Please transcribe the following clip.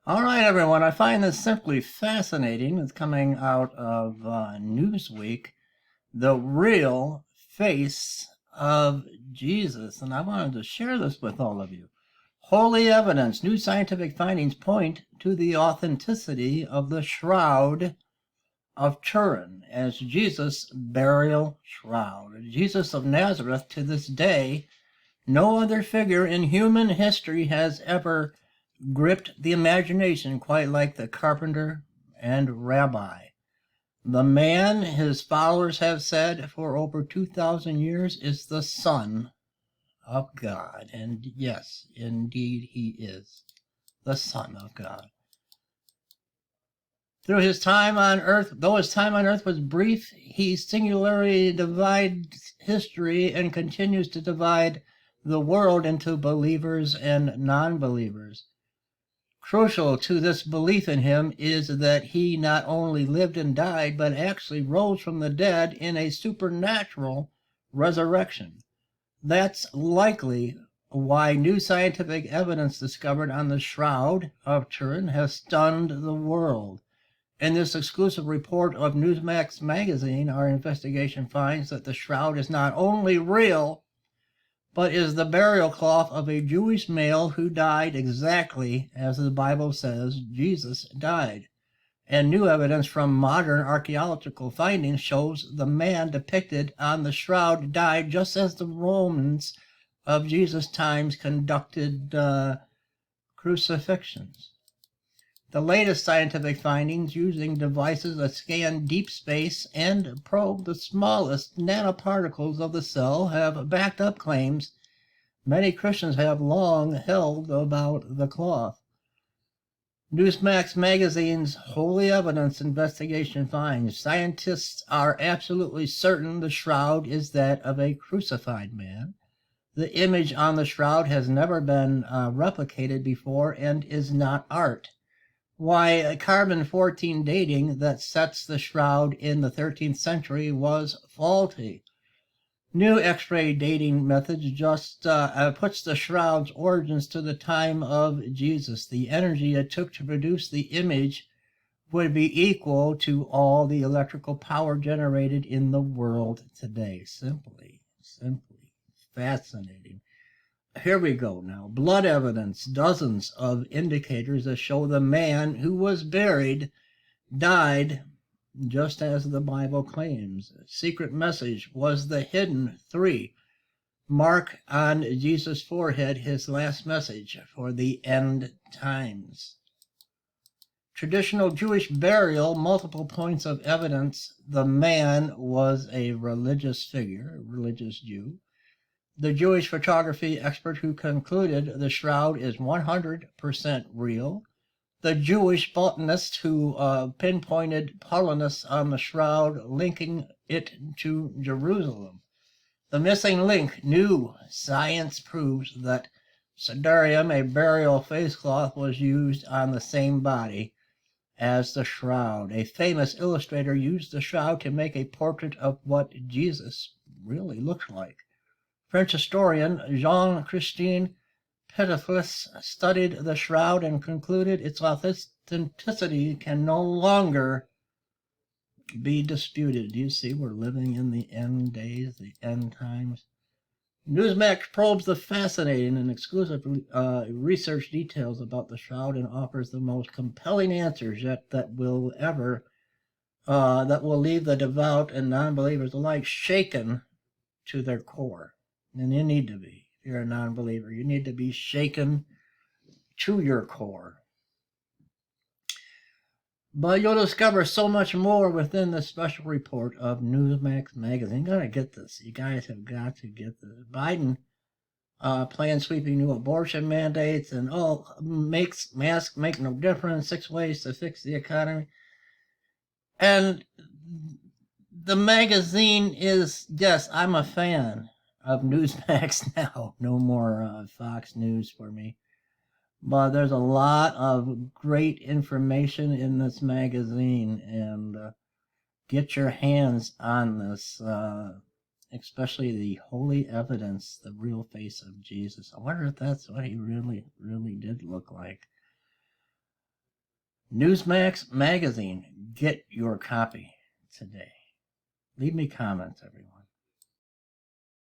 All right, everyone. I find this simply fascinating. It's coming out of Newsweek, the real face of Jesus. And I wanted to share this with all of you. Holy evidence, new scientific findings point to the authenticity of the Shroud of Turin as Jesus' burial shroud. Jesus of Nazareth, to this day, no other figure in human history has ever gripped the imagination quite like the carpenter and rabbi. The man, his followers have said for over 2,000 years, is the Son of God. And yes, indeed, he is the Son of God. Through his time on earth, though his time on earth was brief, he singularly divides history and continues to divide the world into believers and non-believers. Crucial to this belief in him is that he not only lived and died, but actually rose from the dead in a supernatural resurrection. That's likely why new scientific evidence discovered on the Shroud of Turin has stunned the world. In this exclusive report of Newsmax magazine, our investigation finds that the shroud is not only real, but is the burial cloth of a Jewish male who died exactly as the Bible says Jesus died. And new evidence from modern archaeological findings shows the man depicted on the shroud died just as the Romans of Jesus' times conducted crucifixions. The latest scientific findings using devices that scan deep space and probe the smallest nanoparticles of the cell have backed up claims many Christians have long held about the cloth. Newsmax magazine's Holy Evidence investigation finds scientists are absolutely certain the shroud is that of a crucified man. The image on the shroud has never been replicated before and is not art. Why carbon-14 dating that sets the shroud in the 13th century was faulty. New X-ray dating methods just puts the shroud's origins to the time of Jesus. The energy it took to produce the image would be equal to all the electrical power generated in the world today. Simply fascinating. Here we go now. Blood evidence, dozens of indicators that show the man who was buried died just as the Bible claims. Secret message was the hidden 3. Mark on Jesus' forehead, his last message for the end times. Traditional Jewish burial, multiple points of evidence. The man was a religious figure, a religious Jew. The Jewish photography expert who concluded the shroud is 100% real. The Jewish botanist who pinpointed pollinus on the shroud, linking it to Jerusalem. The missing link, new science proves that Sidarium, a burial face cloth, was used on the same body as the shroud. A famous illustrator used the shroud to make a portrait of what Jesus really looked like. French historian Jean-Christine Petitfils studied the shroud and concluded its authenticity can no longer be disputed. Do you see we're living in the end days, the end times? Newsmax probes the fascinating and exclusive research details about the shroud and offers the most compelling answers yet that will leave the devout and non-believers alike shaken to their core. And you need to be. If you're a non-believer, you need to be shaken to your core. But you'll discover so much more within this special report of Newsmax magazine. You gotta get this. You guys have got to get this. Biden plans sweeping new abortion mandates and makes masks make no difference. 6 ways to fix the economy. And the magazine is, yes, I'm a fan of Newsmax now. No more Fox News for me. But there's a lot of great information in this magazine, and get your hands on this, especially the Holy Evidence, the real face of Jesus. I wonder if that's what he really did look like. Newsmax magazine. Get your copy today. Leave me comments, everyone.